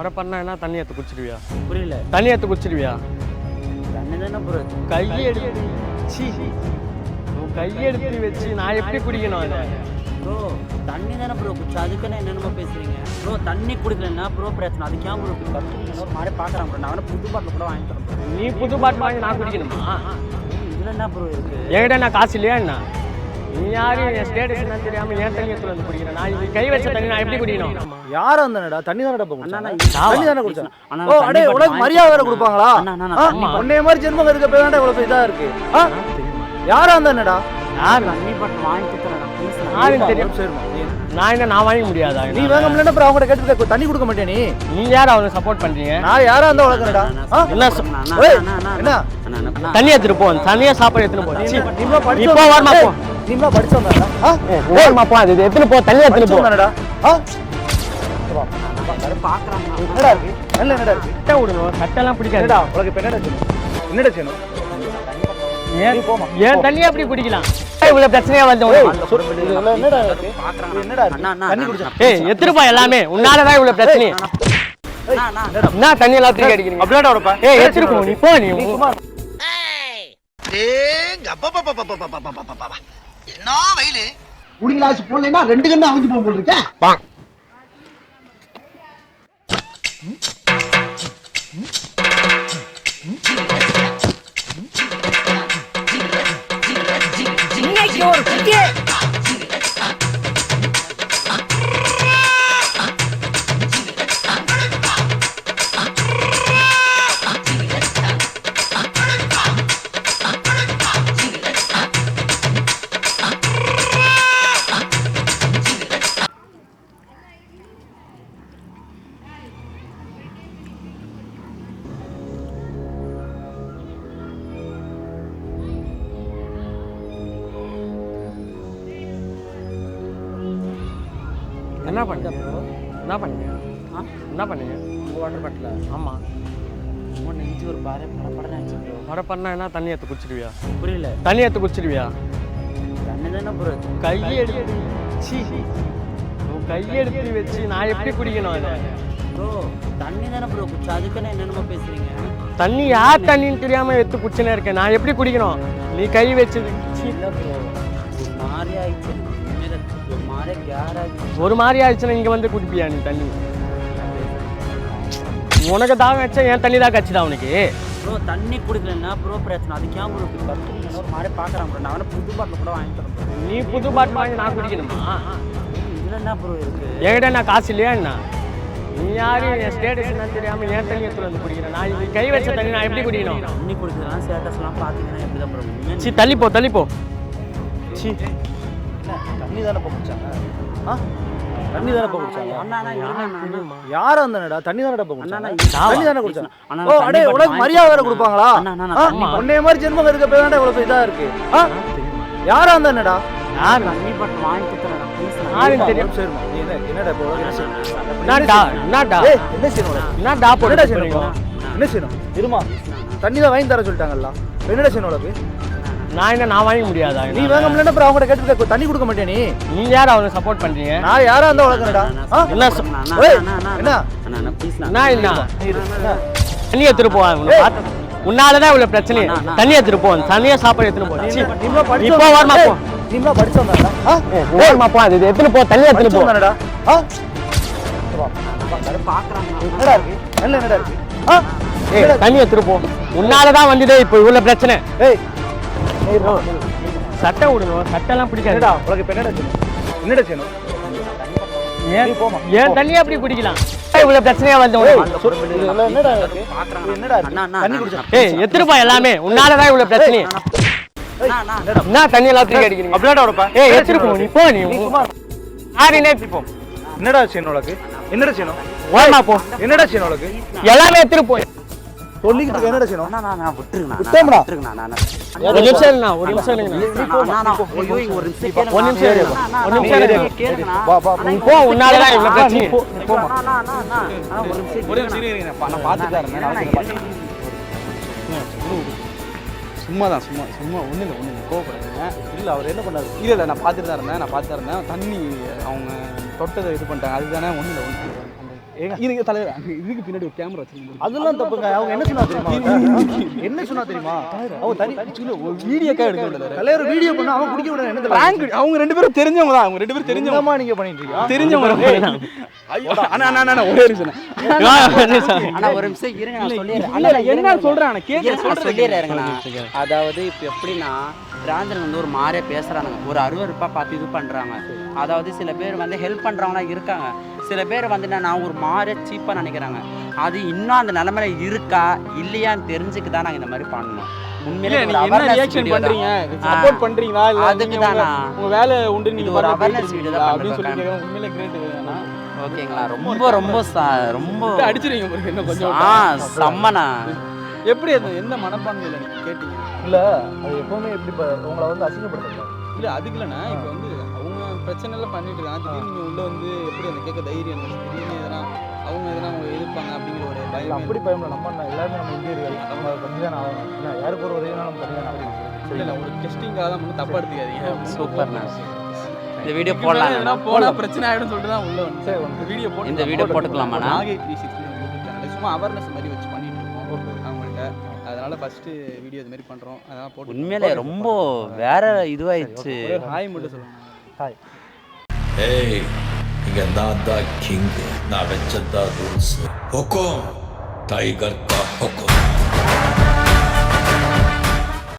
மழை பண்ணா என்ன தண்ணி எடுத்து குடிச்சிடுவியா? புரியல. தண்ணி எடுத்து குடிச்சிடுவியா? தண்ணி தானே ப்ரோ. கையெடுத்து கையெடுத்து வச்சு நான் எப்படி குடிக்கணும் அதை? ப்ரோ தண்ணி தானே ப்ரோ குடிச்சு, அதுக்குன்னு என்னென்னமோ பேசுறீங்க ப்ரோ. தண்ணி குடிக்கலன்னா ப்ரோ பிரச்சனை, அதுக்கு ஏன் ப்ரோ கற்றுக்கணும்? ஒரு மாதிரி பார்க்குறான் ப்ரோ. நான் வேணா புது பாட்டில் கூட வாங்கி தரேன் ப்ரோ. நீ புது பாட்டில் வாங்கி நான் குடிக்கணுமா? இதில் என்ன ப்ரோ இருக்கு? என்கிட்ட நான் காசு இல்லையா என்ன? நீ யாரும் என் ஸ்டேட்டஸ் என்ன தெரியாம ஏன் தண்ணி எடுத்து வந்து குடிக்கிறேன்? நான் இது கை வச்ச தண்ணி நான் எப்படி குடிக்கணும்? யாரா இருந்தானடா? தண்ணி தானடா போகும். தண்ணி தானே குடிச்சேன். ஓ அடே உனக்கு மரியாதை வேற கொடுப்பாங்களா? உன்னைய மாதிரி ஜென்மங்க இருக்க போய் தான்டா இவ்வளவு இதா இருக்கு. யாரா இருந்தானடா? யார் தண்ணி பாட்டில் வாங்கி தரேன் ப்ளீஸ். யாரும் தெரியும். நான் வாங்க முடியாதா? நீ வாங்க முடியல அப்புறம் அவங்க கேட்டு தண்ணி கொடுக்க மாட்டே. நீ யார் அவனுக்கு சப்போர்ட் பண்றீங்க? நான் யாரா இருந்தா வளர்க்கறடா? என்ன தண்ணி எடுத்துட்டு போ, தண்ணியா சாப்பாடு எடுத்துட்டு போ. நீமா படிச்சு இப்போ வரமா போ. நீமா படிச்சு வந்தாடா. ஓரமா போ. அது எடுத்துட்டு போ, தண்ணி எடுத்துட்டு போடா. பார்க்குறாங்க. என்னடா இருக்கு? என்னடா இருக்கு? சட்டை விடணும். சட்டெல்லாம் பிடிக்காதுடா. உனக்கு இப்ப என்னடா செய்யணும்? என்னடா செய்யணும்? ஏன் தண்ணியா அப்படி குடிக்கலாம்? இவ்வளவு பிரச்சனையா வந்து என்னடா இருக்கு? என்னடா இருக்கு? தண்ணி குடிச்சா ஏய் எடுத்துட்டு போ எல்லாமே. உன்னாலதான் இவ்வளவு பிரச்சனை. என்ன தண்ணி எல்லாம் தூக்கி அடிக்கிறீங்க? அப்படியே வரப்பா. ஏய் எடுத்துட்டு போ. நீ போ. நீ என்ன வயலு குடிங்களாச்சு போடலைன்னா 2 கண்ணு அவிஞ்சு போக போட்டுருக்கேன். என்ன பண்ணீங்க? என்ன பண்ணீங்க? என்ன பண்ணீங்க? Water bottle. ஆமா. நெஞ்சு ஒரு பாரு படப்படன்னு ஆச்சு ப்ரோ. மழை பண்ணா என்ன தண்ணி எடுத்து குடிச்சிடுவியா? புரியல. தண்ணி எடுத்து குடிச்சிடுவியா? தண்ணி தானே ப்ரோ. கையெடுத்து கையெடுத்து வச்சு நான் எப்படி குடிக்கணும் அதை? ப்ரோ தண்ணி தானே ப்ரோ குடிச்சு, அதுக்குன்னு என்னென்னமோ பேசுறீங்க. தண்ணி யார் தண்ணின்னு தெரியாம எடுத்து குடிச்சுனே இருக்கேன். நான் எப்படி குடிக்கணும்? நீ கை வச்சது இல்லை ப்ரோ ஒரு மாதிரி ஆயிடுச்சு. ஒரு மாதிரி கேர் ஆகிடுச்சு. ஒரு மாதிரி ஆயிடுச்சுன்னா இங்க வந்து குடிப்பியா நீ தண்ணி? உனக்கு தான் வச்சா என் தண்ணி தான் கட்சிதான் உனக்கு. ப்ரோ தண்ணி குடிக்கலன்னா ப்ரோ பிரச்சனை, அதுக்கு ஏன் ப்ரோ கற்றுக்கணும்? ஒரு மாதிரி பார்க்குறான் ப்ரோ. நான் வேணா புது பாட்டில் கூட வாங்கி தரேன் ப்ரோ. நீ புது பாட்டில் வாங்கி நான் குடிக்கணுமா? இதில் என்ன ப்ரோ இருக்கு? என்கிட்ட நான் காசு இல்லையா என்ன? நீ யாரும் என் ஸ்டேட்டஸ் என்ன தெரியாம ஏன் தண்ணி எடுத்து வந்து குடிக்கிறேன்? நான் இது கை வச்ச தண்ணி நான் எப்படி குடிக்கணும்? தண்ணி குடிக்கலாம் ஸ்டேட்டஸ்லாம் பார்த்தீங்கன்னா எப்படி தான் ப்ரோ? சி தள்ளி போ, தள்ளி போ. சி தண்ணி தானே போகுச்சாங்க. தண்ணி தானே போகுச்சாங்க. அண்ணா யாரா இருந்தானடா? தண்ணி தானடா போகுச்சாங்க. அண்ணா தண்ணி தானே குடிச்சாங்க. ஓ அடே உனக்கு மரியாதை வேற கொடுப்பாங்களா? உன்னைய மாதிரி ஜென்மங்க இருக்க போய் தான்டா இவ்வளவு இதா இருக்கு. யாரா இருந்தானடா? யார் தண்ணி பாட்டில் வாங்கி தரேன் ப்ளீஸ். யாரும் தெரியும். சரிமா. நீ என்னடா இப்போ என்னடா என்னடா ஏய் என்ன செய்யணும்? என்னடா போடா செய்யணும்? என்ன செய்யணும்? இருமா. தண்ணி தான் வாங்கி தர சொல்லிட்டாங்கல்ல. என்னடா செய்யணும் உனக்கு? நான் வாங்க முடியாதா? நீ வாங்க முடியல அப்புறம் அவங்க கேட்டு தண்ணி கொடுக்க மாட்டே. நீ யார் அவனுக்கு சப்போர்ட் பண்றீங்க? நான் யாரா இருந்தா வளர்க்கறடா? என்ன என்ன அண்ணா ப்ளீஸ். நான் என்ன தண்ணி எடுத்துட்டு போ. உன்னாலதான் இவ்வளவு பிரச்சனை. தண்ணி எடுத்துட்டு போ, தண்ணியா சாப்பாடு எடுத்துட்டு போ. இப்போ வரமா போ. நீமா படிச்சு வந்தாடா. ஓரமா போ. அது எடுத்துட்டு போ, தண்ணி எடுத்துட்டு போ. வந்தாடா. பார்க்குறாங்க. என்னடா இருக்கு? என்னடா இருக்கு? ஏய் தண்ணி எடுத்துட்டு போ. உன்னாலதான் வந்ததே இப்போ இவ்வளவு பிரச்சனை. ஏய் சட்டை விடணும். சட்டெல்லாம் பிடிக்காதுடா. உனக்கு இப்ப என்னடா செய்யணும்? என்னடா செய்யணும்? ஏன் தண்ணியா அப்படி குடிக்கலாம்? இவ்வளவு பிரச்சனையா வந்து என்னடா இருக்கு? என்னடா இருக்கு? தண்ணி குடிச்சா ஏய் எடுத்துட்டு போ எல்லாமே. உன்னாலதான் இவ்வளவு பிரச்சனை. என்ன தண்ணி எல்லாம் தூக்கி அடிக்கிறீங்க? அப்படியே வரப்பா. ஏய் எடுத்துட்டு போ. நீ போ. நீ யாரினே போ. என்னடா செய்யணும் உனக்கு? என்னடா செய்யணும்? ஓரமா போ. என்னடா செய்யணும் உனக்கு? எல்லாமே எடுத்துட்டு போ. சொல்லிக்கிட்டு என்னடா செய்யணும்? நான் விட்டுருங்கண்ணா. விட்டேம்டா. விட்டுருங்கண்ணா. ஒரு நிமிஷம் இல்லைண்ணா, ஒரு நிமிஷம் இல்லைங்க. ஒரு நிமிஷம் இரு. ஒரு நிமிஷம் இரு. வா வா நீ போ. உன்னாலதான் இவ்வளவு பிரச்சனை. போமா. ஒரு நிமிஷம் நான் பார்த்துட்டு இருந்தேன். சும்மா ஒன்றும் இல்லை கோவப்படுறேங்க. இல்லை அவர் என்ன பண்ணாரு? இல்லை நான் பார்த்துட்டு தான் இருந்தேன். தண்ணி அவங்க தொட்டதை இது பண்ணிட்டாங்க. அதுதானே ஒன்றும் இல்லை. இதுக்கு தலைவர் இதுக்கு பின்னாடி ஒரு கேமரா வச்சிருக்கீங்க. அதெல்லாம் தப்புங்க. அவங்க என்ன சொன்னா தெரியுமா? என்ன சொன்னா தெரியுமா? அவங்க தனி ஒரு வீடியோக்கா எடுக்க விடல. தலைவர் வீடியோ பண்ண அவன் குடிக்க விட என்ன பிராங்க். அவங்க ரெண்டு பேரும் தெரிஞ்சவங்க தான். அவங்க ரெண்டு பேரும் தெரிஞ்சவங்க. என்னமா நீங்க பண்ணிட்டு இருக்கீங்க? தெரிஞ்சவங்க. ஐயோ அண்ணா அண்ணா அண்ணா ஒரே நிமிஷம். ஆனா ஒரு நிமிஷம் இருங்க நான் சொல்லிடுறேன். இல்ல என்ன சொல்றேன் நான் கேட்க சொல்லிடுறேங்கண்ணா. அதாவது இப்போ எப்படின்னா பிராஞ்சல் வந்து ஒரு மாதிரியா பேசுறானுங்க, ஒரு அருவருப்பா பார்த்து இது பண்றாங்க. அதாவது சில பேர் வந்து ஹெல்ப் பண்றவங்களா இருக்காங்க, சில பேர் வந்து நான் ஒரு மாதிரியா சீப்பா நினைக்கிறாங்க. அது இன்னும் அந்த நிலைமையில இருக்கா இல்லையான்னு தெரிஞ்சுக்கு தான் நாங்க இந்த மாதிரி பண்ணணும். உண்மையிலே ஒரு awareness video தான். சப்போர்ட் பண்றீங்களா இல்ல அதுக்கு தானா உங்க வேலை உண்டு நீங்க ஒரு அவேர்னஸ் வீடியோ தான் அப்படின்னு சொல்லி பண்றேன். கேக்குறேன். உண்மையிலே கிரேட். ஓகேங்களா? ரொம்ப ரொம்ப ரொம்ப அடிச்சிரீங்க பாருங்க இன்னும் கொஞ்சம். செம்மண்ணா. எப்படி அது எந்த மனப்பான்மையில நீங்க கேட்டீங்க? இல்ல அது எப்பவுமே எப்படி உங்களை வந்து அசிங்கப்படுத்தல. இல்ல அதுக்கு இல்லைண்ணா, இப்போ வந்து அவங்க பிரச்சனை எல்லாம் பண்ணிட்டு இருக்காங்க. திடீர்னு நீங்க உள்ள வந்து எப்படி அந்த கேட்க தைரியம் இருந்துச்சு? திடீர்னு எதனா அவங்க எதிர்ப்பாங்க அப்படிங்கிற ஒரு பயம். அப்படி பயம்ல நம்ம எல்லாருமே நம்ம இந்தியர்கள் நம்ம பண்ணி தான் ஆகணும். யாருக்கு ஒரு உதவினா நம்ம பண்ணி தான் ஆகணும். இல்லை ஒரு டெஸ்டிங்காக தான் மட்டும் தப்பா எடுத்துக்காதீங்க. சூப்பர்ண்ணா. இந்த வீடியோ போடலாம். போனா பிரச்சனை ஆயிடும் சொல்லிட்டு தான் உள்ள வந்து இந்த வீடியோ போட்டு இந்த வீடியோ போட்டுக்கலாமாண்ணா? நாகை 360 சேனல் சும்மா அவேர்னஸ் மாதிரி வச்சு பண்ணிட்டு இருக்கோம் அவங்கள்ட்ட. அதனால ஃபர்ஸ்ட் வீடியோ இது மாதிரி பண்றோம். அதான் போட்டு உண்மையிலே ரொம்ப வேற இதுவாயிடுச்சு. ஹாய் மட்டும் சொல்லுங்க. ஹாய். ஏய் இங்க நான் தான் கிங். நான் வச்சதா ரூல்ஸ். ஹுக்கும் டைகர் கா ஹுக்கும்.